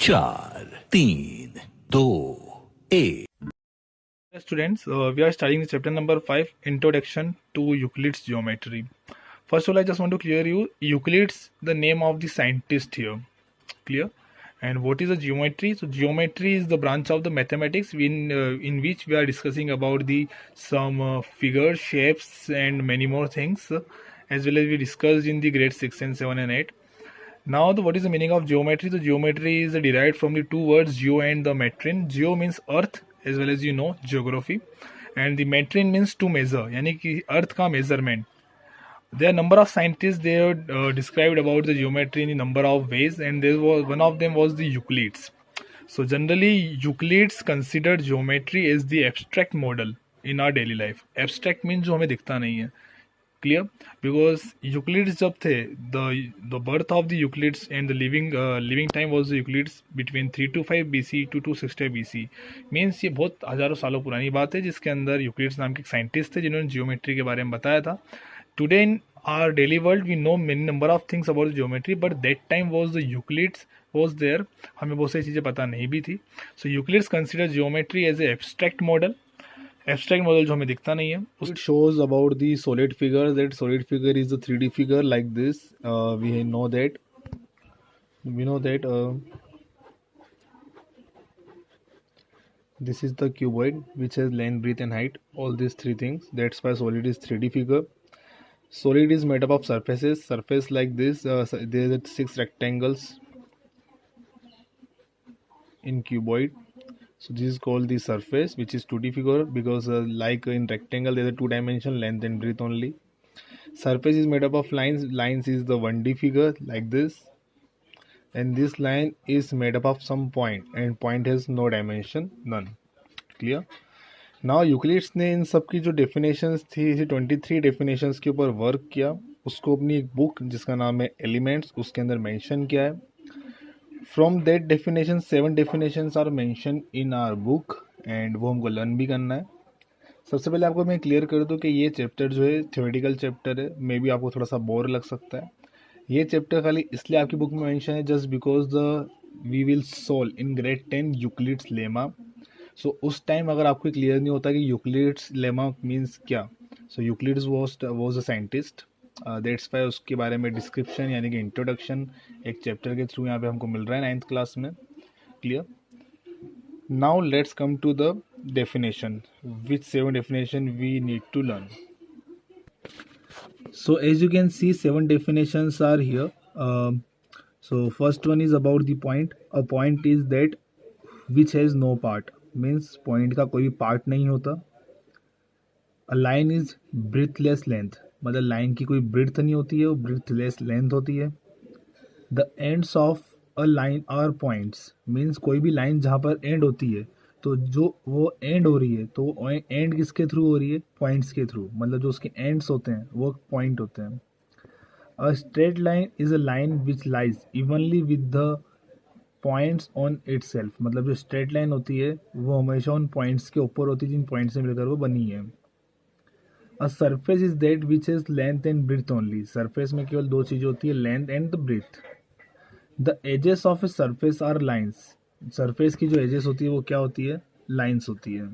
4 3 2 1 Students, we are studying the chapter number 5, Introduction to Euclid's Geometry. First of all, I just want to clear you, Euclid's the name of the scientist here. Clear? And what is the geometry? So geometry is the branch of the mathematics in which we are discussing about the some figures, shapes, and many more things, as well as we discussed in the grade 6 and 7 and 8. Now, what is the meaning of geometry? So, geometry is derived from the two words geo and the metrin. Geo means earth, as well as geography, and the metrin means to measure, यानी कि earth का measurement. There are number of scientists they have described about the geometry in a number of ways, and there was one of them was the Euclides. So generally, Euclides considered geometry as the abstract model in our daily life. Abstract means जो हमें दिखता नहीं है. Clear? Because Euclides जब थे, the birth of the Euclides and the living time was the Euclides between 325 BC to 260 BC. Means ये बहुत हज़ारों सालों पुरानी बात है, जिसके अंदर यूक्लिड्स नाम के एक साइंटिस्ट थे जिन्होंने जियोमेट्री के बारे में बताया था. Today in our daily world we know many number of things about geometry, but that time was the Euclid's was there. हमें बहुत सारी चीज़ें पता नहीं भी थी. So Euclid's consider geometry as a abstract model. Abstract model जो हमें दिखता नहीं है. It shows about the solid figure. That solid figure is the 3D figure like this. We know that this is the cuboid which has length, breadth and height, all these three things. That's why solid is 3D figure. Solid is made up of surface like this. There are 6 rectangles in cuboid. So this is called the surface, which is 2D figure, because like in rectangle there are 2 dimension, length and breadth only. Surface is made up of lines is the 1D figure like this, and this line is made up of some point, and point has no dimension, none. Clear? Now Euclid's ने इन सब की जो definitions थी, इसे 23 definitions के ऊपर work किया. उसको अपनी एक बुक जिसका नाम है एलिमेंट्स, उसके अंदर मेंशन किया है. From that definition 7 definitions are mention in our book, and वो हमको लर्न भी करना है. सबसे पहले आपको मैं क्लियर कर दूं कि ये चैप्टर जो है थ्योरेटिकल चैप्टर है. मे बी आपको थोड़ा सा बोर लग सकता है. ये चैप्टर खाली इसलिए आपकी बुक में मेंशन है just because we will solve in grade 10 Euclid's lemma. So उस टाइम अगर आपको क्लियर नहीं होता कि यूक्लिड्स लेमा मीन्स क्या, so Euclid's was a scientist. That's why उसके बारे में डिस्क्रिप्शन यानी कि इंट्रोडक्शन एक चैप्टर के थ्रू यहाँ पे हमको मिल रहा है 9th क्लास में. Clear? Now let's come to the definition. Which 7 definition we need to learn. So as you can see, 7 definitions are here. So first one is about the point. A point is that which has no part, means point का कोई part नहीं होता. A line is breadthless length, मतलब line की कोई breadth नहीं होती है, वो breadthless length होती है. The ends of a line are points, means कोई भी line जहाँ पर end होती है, तो जो वो एंड हो रही है, तो एंड किसके थ्रू हो रही है? पॉइंट्स के थ्रू. मतलब जो उसके एंड्स होते हैं वो पॉइंट होते हैं. A straight line is a line which lies evenly with the points on itself. मतलब जो स्ट्रेट लाइन होती है वो हमेशा उन पॉइंट्स के ऊपर होती है जिन पॉइंट से मिलकर वो बनी है. A surface is that which is length and breadth only. Surface में केवल 2 चीज़ें होती है, length and the breadth. The edges of a surface are lines. Surface की जो एजेस होती है वो क्या होती है? लाइन्स होती है.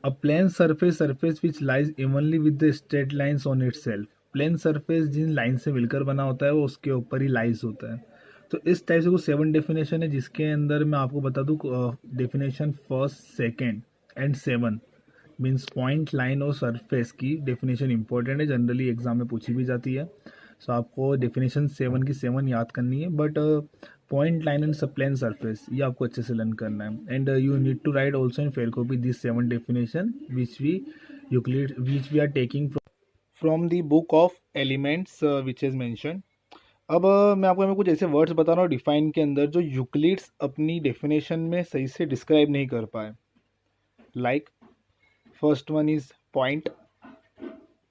A plane surface which lies evenly with the straight lines on it self. Plane surface जिन लाइन से मिलकर बना होता है वो उसके ऊपर ही लाइज होता है. तो इस टाइप से कुछ 7 डेफिनेशन है, जिसके अंदर मैं आपको बता दूँ definition first, second and 7 means point, line और सरफेस की डेफिनेशन इंपॉर्टेंट है, जनरली एग्जाम में पूछी भी जाती है. सो आपको डेफिनेशन 7 की 7 याद करनी है, but point, line and plane surface ये आपको अच्छे से लर्न करना है. And you need to write also in fair copy this 7 definition which we are taking from the book of elements which is mention. अब मैं आपको कुछ ऐसे वर्ड्स बता रहा हूँ डिफाइन के अंदर जो यूक्लिड्स अपनी डेफिनेशन में सही से डिस्क्राइब नहीं कर पाए. Like first one is point,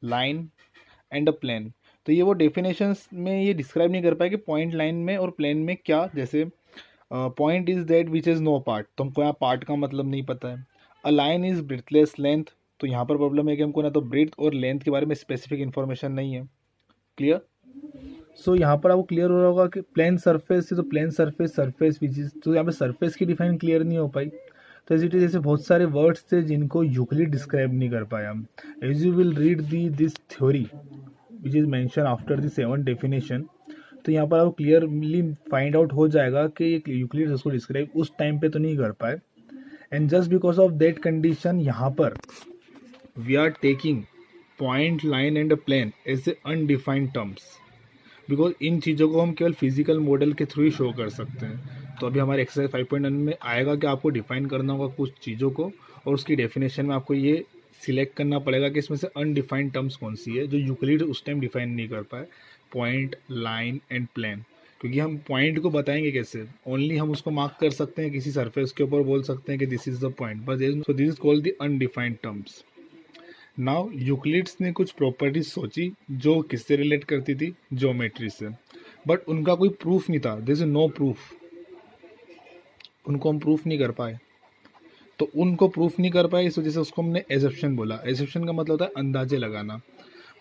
line and a plane. तो ये वो डेफिनेशंस में ये डिस्क्राइब नहीं कर पाए कि पॉइंट, लाइन में और प्लेन में क्या. जैसे point is that which is no part, तो हमको यहाँ पार्ट का मतलब नहीं पता है. A line is breadthless length, तो यहाँ पर प्रॉब्लम है कि हमको ना तो ब्रेथ और लेंथ के बारे में स्पेसिफिक इन्फॉर्मेशन नहीं है. क्लियर? सो यहाँ पर आपको क्लियर हो रहा होगा कि प्लेन सरफेस है तो प्लेन सरफेस विच इज, तो यहाँ पे सरफेस की डिफाइन क्लियर नहीं हो पाई। तो एज इट इज ऐसे बहुत सारे वर्ड्स थे जिनको यूक्लिड डिस्क्राइब नहीं कर पाया। As you will read this theory which is mention after the 7 definition, तो यहाँ पर आपको क्लियरली फाइंड आउट हो जाएगा कि यूक्लिड उसको डिस्क्राइब उस टाइम पे तो नहीं कर पाए। And just because of that condition यहाँ पर we are taking point, line and a plane as a undefined terms, because इन चीज़ों को हम केवल फिजिकल मॉडल के थ्रू ही शो कर सकते हैं। तो अभी हमारे एक्सरसाइज 5.1 में आएगा कि आपको डिफाइन करना होगा कुछ चीज़ों को, और उसकी डेफिनेशन में आपको ये सिलेक्ट करना पड़ेगा कि इसमें से अनडिफाइंड टर्म्स कौन सी है जो यूक्लिड उस टाइम डिफाइन नहीं कर पाए, पॉइंट, लाइन एंड प्लेन। क्योंकि हम पॉइंट को बताएंगे कैसे, ओनली हम उसको मार्क कर सकते हैं किसी सरफेस के ऊपर, बोल सकते हैं कि दिस इज द पॉइंट, बस। So this is called the undefined terms. Now Euclid's ने कुछ प्रॉपर्टीज सोची जो किससे रिलेट करती थी, ज्योमेट्री से, बट उनका कोई प्रूफ नहीं था, दिस इज नो प्रूफ, उनको हम प्रूफ नहीं कर पाए। तो उनको प्रूफ नहीं कर पाए इस वजह से उसको हमने एजप्शन बोला। एजप्शन का मतलब होता है अंदाजे लगाना,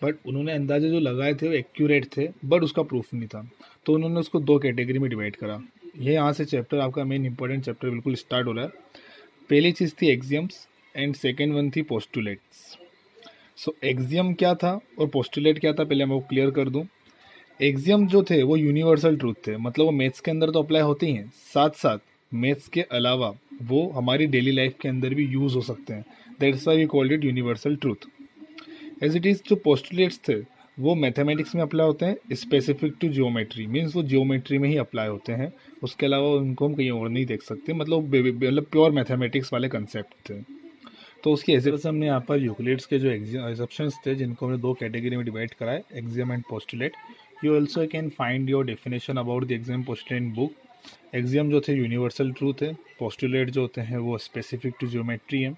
बट उन्होंने अंदाजे जो लगाए थे वो एक्यूरेट थे, बट उसका प्रूफ नहीं था। तो उन्होंने उसको 2 कैटेगरी में डिवाइड करा। ये यहाँ से चैप्टर आपका मेन इंपॉर्टेंट चैप्टर बिल्कुल स्टार्ट हो रहा है। पहली चीज़ थी एक्सियम्स एंड सेकेंड वन थी पोस्टुलेट्स। सो एक्सियम क्या था और पोस्टुलेट क्या था, पहले मैं वो क्लियर कर दूं। एक्सियम जो थे वो यूनिवर्सल ट्रूथ थे, मतलब वो मैथ्स के अंदर तो अप्लाई होते ही हैं, साथ साथ मैथ्स के अलावा वो हमारी डेली लाइफ के अंदर भी यूज़ हो सकते हैं। That's why we called it universal truth. As it is जो पोस्टुलेट्स थे वो मैथमेटिक्स में अप्लाई होते हैं, स्पेसिफिक टू जियोमेट्री, मीन्स वो जियोमेट्री में ही अप्लाई होते हैं, उसके अलावा उनको हम कहीं और नहीं देख सकते, मतलब प्योर मैथमेटिक्स वाले कंसेप्ट थे। तो उसकी एग्जाम्पल से हमने यहाँ पर यूक्लिड्स के जो एग्जप्शंस थे जिनको हमने 2 कैटेगरी में डिवाइड करा है, axiom and postulate. You also can find your definition about the axiom postulate in book. Axiom जो थे यूनिवर्सल ट्रूथ है, पोस्टुलेट जो होते हैं वो स्पेसिफिक टू ज्योमेट्री है।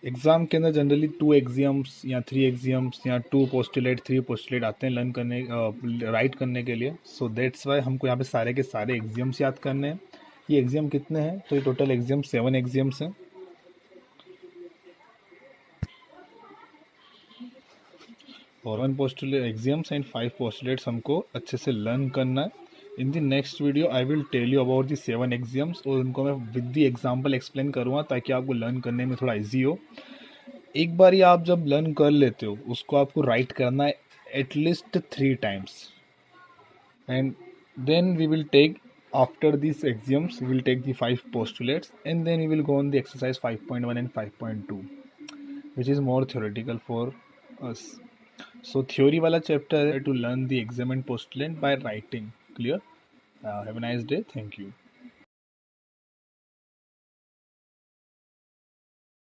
एग्जाम के अंदर जनरली 2 एक्सियम्स या 3 एक्सियम्स या 2 पोस्टुलेट 3 पोस्टुलेट आते हैं लर्न करने, राइट करने के लिए। सो दैट्स वाई हमको यहाँ पे सारे के सारे एक्सियम्स याद करने हैं। ये एक्सियम कितने हैं, तो ये टोटल एक्सियम 7 एक्सियम्स हैं। और 1 पोस्टुलेट एक्सियम्स एंड 5 पोस्टुलेट्स हमको अच्छे से लर्न करना है। In the next video I will tell you about the 7 axioms, और उनको मैं विद द एग्जांपल एक्सप्लेन करूँगा ताकि आपको लर्न करने में थोड़ा इजी हो। एक बार ही आप जब लर्न कर लेते हो उसको आपको राइट करना है at least 3 times, and then we will take after these axioms we will take the 5 postulates, and then we will go on the exercise 5.1 and 5.2 which is more theoretical for us. So theory wala chapter है to learn the axiom and postulate by writing. Clear? Have a nice day. Thank you.